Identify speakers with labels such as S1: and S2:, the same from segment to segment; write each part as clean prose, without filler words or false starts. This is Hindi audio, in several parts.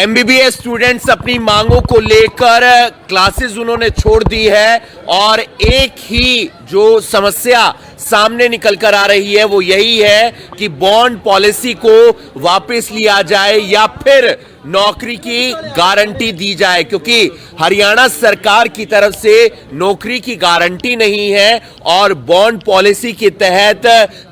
S1: एमबीबीएस स्टूडेंट्स अपनी मांगों को लेकर क्लासेस उन्होंने छोड़ दी है और एक ही जो समस्या सामने निकल कर आ रही है वो यही है कि बॉन्ड पॉलिसी को वापस लिया जाए या फिर नौकरी की गारंटी दी जाए, क्योंकि हरियाणा सरकार की तरफ से नौकरी की गारंटी नहीं है और बॉन्ड पॉलिसी के तहत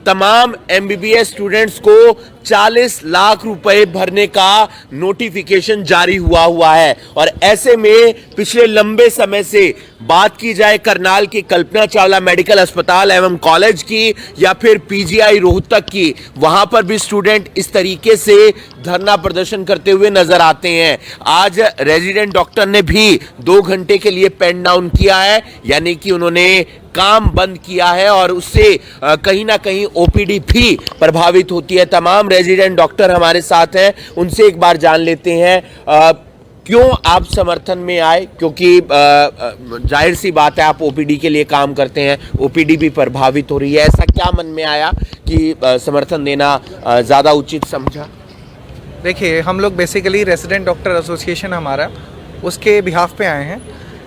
S1: तमाम एमबीबीएस स्टूडेंट्स को 40 लाख रुपए भरने का नोटिफिकेशन जारी हुआ है। और ऐसे में पिछले लंबे समय से बात की जाए करनाल की कल्पना चावला मेडिकल अस्पताल एवं कॉलेज की या फिर पीजीआई रोहतक की, वहां पर भी स्टूडेंट इस तरीके से धरना प्रदर्शन करते हुए नजर आते हैं। आज रेजिडेंट डॉक्टर ने भी 2 घंटे के लिए पेन डाउन किया है, यानी कि उन्होंने काम बंद किया है और उससे कहीं ना कहीं ओपीडी भी प्रभावित होती है। तमाम रेजिडेंट डॉक्टर हमारे साथ हैं, उनसे एक बार जान लेते हैं क्यों आप समर्थन में आए, क्योंकि जाहिर सी बात है आप ओपीडी के लिए काम करते हैं, ओपीडी भी प्रभावित हो रही है। ऐसा क्या मन में आया कि समर्थन देना ज़्यादा उचित समझा?
S2: देखिए, हम लोग बेसिकली रेजिडेंट डॉक्टर एसोसिएशन हमारा उसके बिहाफ पे आए हैं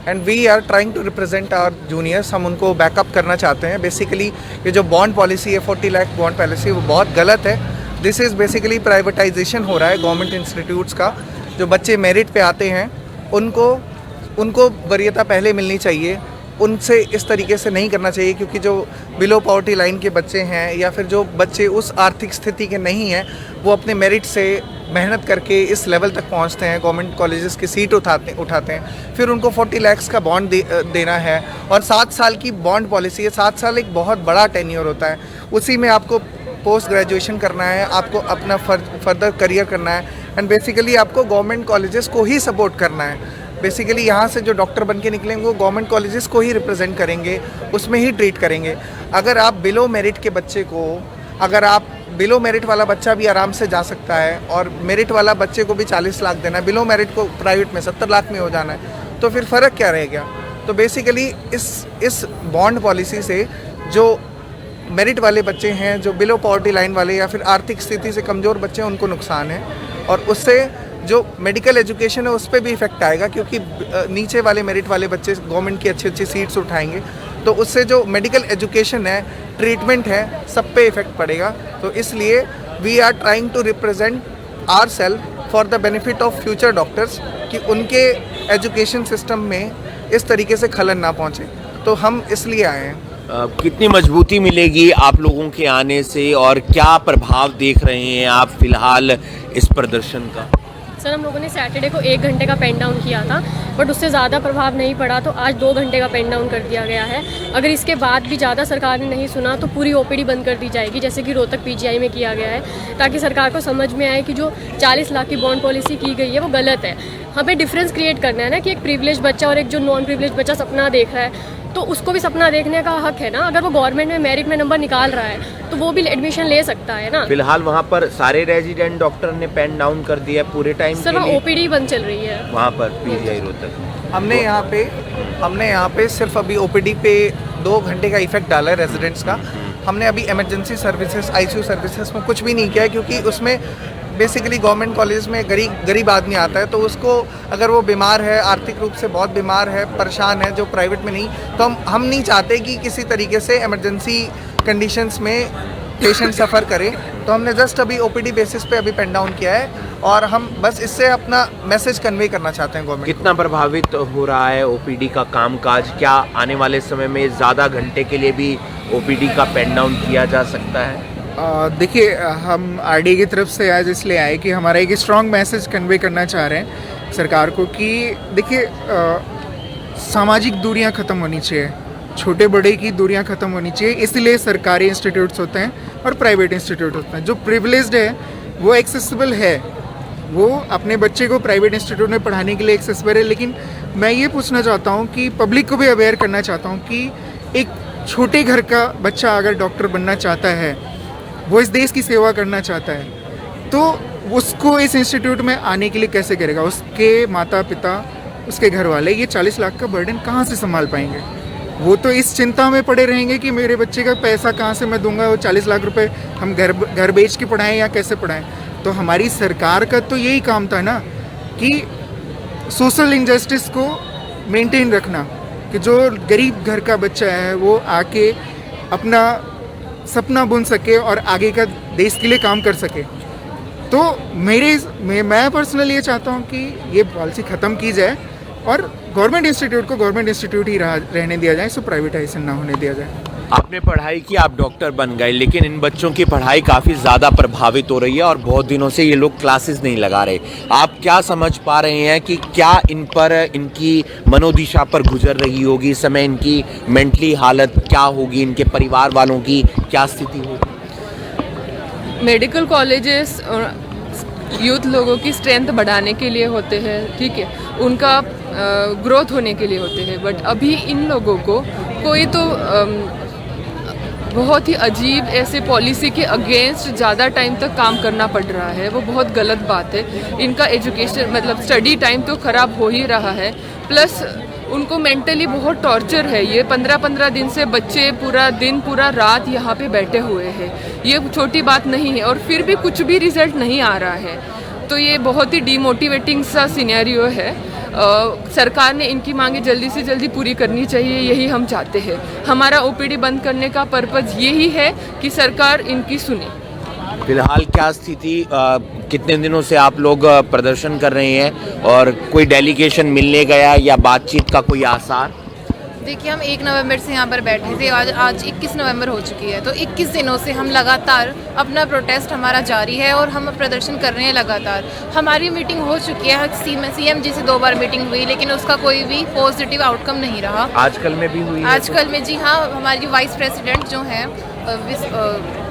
S2: and we are trying to represent our juniors. हम उनको बैकअप करना चाहते हैं। बेसिकली ये जो बॉन्ड पॉलिसी है 40 लाख बॉन्ड पॉलिसी, वो बहुत गलत है। दिस इज़ बेसिकली प्राइवेटाइजेशन हो रहा है गवर्नमेंट इंस्टीट्यूट्स का। जो बच्चे मेरिट पे आते हैं उनको वरीयता पहले मिलनी चाहिए, उनसे इस तरीके से नहीं करना चाहिए, क्योंकि जो बिलो पॉवर्टी लाइन के बच्चे हैं या फिर जो बच्चे उस आर्थिक स्थिति के नहीं हैं, वो अपने मेरिट से मेहनत करके इस लेवल तक पहुंचते हैं, गवर्नमेंट कॉलेजेस की सीट उठाते हैं, फिर उनको 40 लाख का बॉन्ड देना है। और 7 साल की बॉन्ड पॉलिसी है। 7 साल एक बहुत बड़ा टेन्योर होता है, उसी में आपको पोस्ट ग्रेजुएशन करना है, आपको अपना फर्दर करियर करना है एंड बेसिकली आपको गवर्नमेंट कॉलेजेस को ही सपोर्ट करना है। बेसिकली यहाँ से जो डॉक्टर बन के निकलेंगे वो गवर्नमेंट कॉलेजेस को ही रिप्रेजेंट करेंगे, उसमें ही ट्रीट करेंगे। अगर आप बिलो मेरिट के बच्चे को, अगर आप बिलो मेरिट वाला बच्चा भी आराम से जा सकता है और मेरिट वाला बच्चे को भी 40 लाख देना है, बिलो मेरिट को प्राइवेट में 70 लाख में हो जाना है, तो फिर फ़र्क क्या रह गया? तो बेसिकली इस बॉन्ड पॉलिसी से जो मेरिट वाले बच्चे हैं, जो बिलो पॉवर्टी लाइन वाले या फिर आर्थिक स्थिति से कमज़ोर बच्चे हैं, उनको नुकसान है। और उससे जो मेडिकल एजुकेशन है उस पर भी इफेक्ट आएगा, क्योंकि नीचे वाले मेरिट वाले बच्चे गवर्नमेंट की अच्छी अच्छी सीट्स उठाएंगे, तो उससे जो मेडिकल एजुकेशन है, ट्रीटमेंट है, सब पे इफेक्ट पड़ेगा। तो इसलिए we are trying to represent our self for the benefit of future doctors, कि उनके एजुकेशन सिस्टम में इस तरीके से खलल ना पहुँचे। तो हम इसलिए आए हैं।
S1: कितनी मजबूती मिलेगी आप लोगों के आने से और क्या प्रभाव देख रहे हैं आप फिलहाल इस प्रदर्शन का?
S3: सर, हम लोगों ने सैटरडे को 1 घंटे का पेन डाउन किया था, बट उससे ज़्यादा प्रभाव नहीं पड़ा, तो आज 2 घंटे का पेन डाउन कर दिया गया है। अगर इसके बाद भी ज़्यादा सरकार ने नहीं सुना तो पूरी ओपीडी बंद कर दी जाएगी, जैसे कि रोहतक पीजीआई में किया गया है, ताकि सरकार को समझ में आए कि जो 40 लाख की बॉन्ड पॉलिसी की गई है वो गलत है। हमें डिफरेंस क्रिएट करना है ना, कि एक प्रिविलेज बच्चा और एक जो नॉन प्रिविलेज बच्चा सपना देख रहा है, तो उसको भी सपना देखने का हक है ना। अगर वो गवर्नमेंट में मेरिट में नंबर निकाल रहा है तो वो भी एडमिशन ले सकता है ना।
S1: फिलहाल वहाँ पर सारे रेजिडेंट डॉक्टर ने पेन डाउन कर दिया है पूरे टाइम
S3: सर, वहाँ ओपीडी बंद चल रही है
S1: वहाँ पर पीजीआई रोहतक।
S2: हमने यहाँ पे सिर्फ अभी ओपीडी पे 2 घंटे का इफेक्ट डाला है रेजिडेंट्स का। हमने अभी इमरजेंसी सर्विसेज, आईसीयू सर्विसेज में कुछ भी नहीं किया है, क्योंकि उसमें बेसिकली गवर्नमेंट कॉलेज में गरीब आदमी आता है, तो उसको अगर वो बीमार है, आर्थिक रूप से बहुत बीमार है, परेशान है, जो प्राइवेट में नहीं, तो हम नहीं चाहते कि किसी तरीके से इमरजेंसी कंडीशंस में पेशेंट सफ़र करे। तो हमने जस्ट अभी ओपीडी बेसिस पे अभी पेन डाउन किया है और हम बस इससे अपना मैसेज कन्वे करना चाहते हैं गवर्नमेंट।
S1: कितना प्रभावित हो रहा है ओपीडी का कामकाज? क्या आने वाले समय में ज़्यादा घंटे के लिए भी ओपीडी का पेन डाउन किया जा सकता है?
S4: देखिए, हम आरडी की तरफ से आज इसलिए आए कि हमारा एक स्ट्रॉन्ग मैसेज कन्वे करना चाह रहे हैं सरकार को कि देखिए, सामाजिक दूरियां ख़त्म होनी चाहिए, छोटे बड़े की दूरियां ख़त्म होनी चाहिए। इसलिए सरकारी इंस्टीट्यूट्स होते हैं और प्राइवेट इंस्टीट्यूट होते हैं। जो प्रिविलेज्ड है वो एक्सेसिबल है, वो अपने बच्चे को प्राइवेट इंस्टीट्यूट में पढ़ाने के लिए एक्सेसिबल है। लेकिन मैं ये पूछना चाहता हूँ कि पब्लिक को भी अवेयर करना चाहता हूँ कि एक छोटे घर का बच्चा अगर डॉक्टर बनना चाहता है, वो इस देश की सेवा करना चाहता है, तो उसको इस इंस्टीट्यूट में आने के लिए कैसे करेगा? उसके माता पिता, उसके घर वाले ये 40 लाख का बर्डन कहाँ से संभाल पाएंगे? वो तो इस चिंता में पड़े रहेंगे कि मेरे बच्चे का पैसा कहाँ से मैं दूंगा, वो 40 लाख रुपए हम घर बेच के पढ़ाएं या कैसे पढ़ाएं। तो हमारी सरकार का तो यही काम था ना कि सोशल इंजस्टिस को मेंटेन रखना, कि जो गरीब घर का बच्चा है वो आके अपना सपना बुन सके और आगे का देश के लिए काम कर सके। तो मैं पर्सनली ये चाहता हूँ कि ये पॉलिसी ख़त्म की जाए और गवर्नमेंट इंस्टीट्यूट को गवर्नमेंट इंस्टीट्यूट ही रहने दिया जाए, इसको प्राइवेटाइजेशन ना होने दिया जाए।
S1: आपने पढ़ाई की, आप डॉक्टर बन गए, लेकिन इन बच्चों की पढ़ाई काफ़ी ज़्यादा प्रभावित हो रही है और बहुत दिनों से ये लोग क्लासेस नहीं लगा रहे। आप क्या समझ पा रहे हैं कि क्या इन पर, इनकी मनोदिशा पर गुजर रही होगी इस समय, इनकी मेंटली हालत क्या होगी, इनके परिवार वालों की क्या स्थिति होगी?
S5: मेडिकल कॉलेजेस यूथ लोगों की स्ट्रेंथ बढ़ाने के लिए होते हैं, ठीक है, उनका ग्रोथ होने के लिए होते हैं, बट अभी इन लोगों को कोई तो बहुत ही अजीब ऐसे पॉलिसी के अगेंस्ट ज़्यादा टाइम तक काम करना पड़ रहा है, वो बहुत गलत बात है। इनका एजुकेशन मतलब स्टडी टाइम तो ख़राब हो ही रहा है, प्लस उनको मेंटली बहुत टॉर्चर है। ये 15-15 दिन से बच्चे पूरा दिन पूरा रात यहाँ पे बैठे हुए हैं, ये छोटी बात नहीं है, और फिर भी कुछ भी रिजल्ट नहीं आ रहा है। तो ये बहुत ही डीमोटिवेटिंग सा सिनेरियो है। सरकार ने इनकी मांगे जल्दी से जल्दी पूरी करनी चाहिए, यही हम चाहते हैं। हमारा ओपीडी बंद करने का पर्पज़ यही है कि सरकार इनकी सुने।
S1: फिलहाल क्या स्थिति, कितने दिनों से आप लोग प्रदर्शन कर रहे हैं और कोई डेलीगेशन मिलने गया या बातचीत का कोई आसार?
S6: देखिए, हम 1 नवंबर से यहाँ पर बैठे थे, आज 21 नवंबर हो चुकी है, तो 21 दिनों से हम लगातार अपना प्रोटेस्ट हमारा जारी है और हम प्रदर्शन कर रहे हैं लगातार। हमारी मीटिंग हो चुकी है, सीएम जी से 2 बार मीटिंग हुई, लेकिन उसका कोई भी पॉजिटिव आउटकम नहीं रहा।
S1: आजकल में भी हुई है?
S6: आजकल में जी हाँ, हमारी वाइस प्रेसिडेंट जो हैं,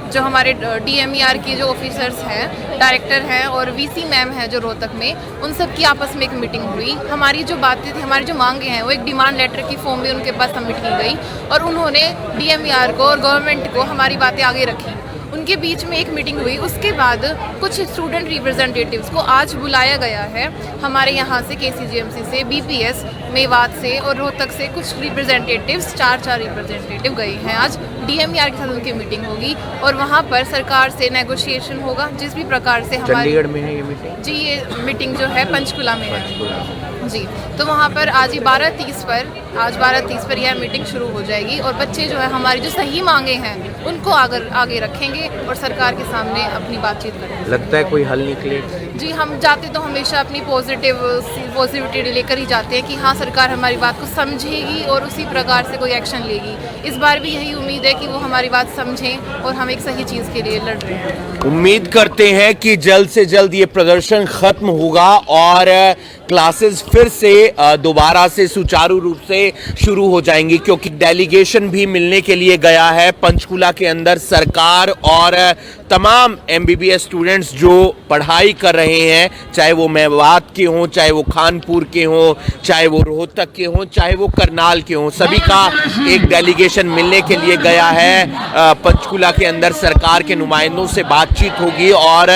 S6: जो हमारे DMER की जो ऑफिसर्स हैं, डायरेक्टर हैं और VC मैम है जो रोहतक में, उन सब की आपस में एक मीटिंग हुई। हमारी जो बातें थी, हमारी जो मांगे हैं, वो एक डिमांड लेटर की फॉर्म में उनके पास सबमिट की गई और उन्होंने DMER को और गवर्नमेंट को हमारी बातें आगे रखी। उनके बीच में एक मीटिंग हुई, उसके बाद कुछ स्टूडेंट रिप्रेजेंटेटिव्स को आज बुलाया गया है हमारे यहाँ से, KCGMC से, BPS, मेवात से और रोहतक से कुछ रिप्रेजेंटेटिव्स, 4 रिप्रेजेंटेटिव गए हैं। आज DMER के साथ उनकी मीटिंग होगी और वहाँ पर सरकार से नेगोशिएशन होगा, जिस भी प्रकार से हमारे
S1: चंडीगढ़ में है ये मीटिंग?
S6: जी, ये मीटिंग जो है पंचकुला में है जी। तो वहाँ पर आज ही 12:30 पर यह मीटिंग शुरू हो जाएगी और बच्चे जो है हमारी जो सही मांगे हैं उनको आगे रखेंगे और सरकार के सामने अपनी बातचीत करेंगे।
S1: लगता है कोई हल निकले?
S6: जी, हम जाते तो हमेशा अपनी पॉजिटिविटी लेकर ही जाते हैं कि हाँ, सरकार हमारी बात को समझेगी और उसी प्रकार से कोई एक्शन लेगी। इस बार भी यही उम्मीद है कि वो हमारी बात समझें और हम एक सही चीज़ के लिए लड़ रहे हैं।
S1: उम्मीद करते हैं कि जल्द से जल्द ये प्रदर्शन खत्म होगा और क्लासेस फिर से दोबारा से सुचारू रूप से शुरू हो जाएंगी, क्योंकि डेलीगेशन भी मिलने के लिए गया है पंचकुला के अंदर। सरकार और तमाम MBBS स्टूडेंट्स जो पढ़ाई कर रहे हैं, चाहे वो मेवात के हों, चाहे वो खानपुर के हों, चाहे वो रोहतक के हों, चाहे वो करनाल के हों, सभी का एक डेलीगेशन मिलने के लिए गया है पंचकुला के अंदर। सरकार के नुमाइंदों से बातचीत होगी और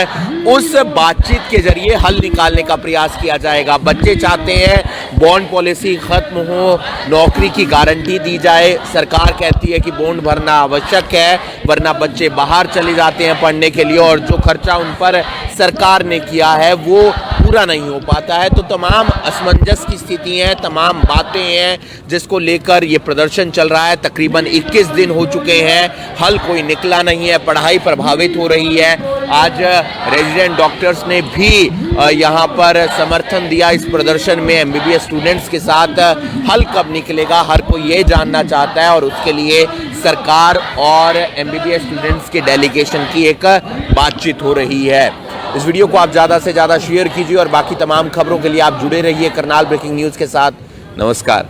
S1: उस बातचीत के जरिए हल निकालने का प्रयास किया जाएगा। बच्चे चाहते हैं बॉन्ड पॉलिसी खत्म हो, नौकरी की गारंटी दी जाए। सरकार कहती है कि बॉन्ड भरना आवश्यक है, वरना बच्चे बाहर चले जाते हैं पढ़ने के लिए और जो खर्चा उन पर सरकार ने किया है वो पूरा नहीं हो पाता है। तो तमाम असमंजस की स्थिति है, तमाम बातें हैं जिसको लेकर ये प्रदर्शन चल रहा है। तकरीबन 21 दिन हो चुके हैं, हल कोई निकला नहीं है, पढ़ाई प्रभावित हो रही है। आज रेजिडेंट डॉक्टर्स ने भी यहाँ पर समर्थन दिया इस प्रदर्शन में। MBBS स्टूडेंट्स के साथ हल कब निकलेगा, हर कोई ये जानना चाहता है और उसके लिए सरकार और MBBS स्टूडेंट्स के डेलीगेशन की एक बातचीत हो रही है। इस वीडियो को आप ज़्यादा से ज़्यादा शेयर कीजिए और बाकी तमाम खबरों के लिए आप जुड़े रहिए करनाल ब्रेकिंग न्यूज़ के साथ। नमस्कार।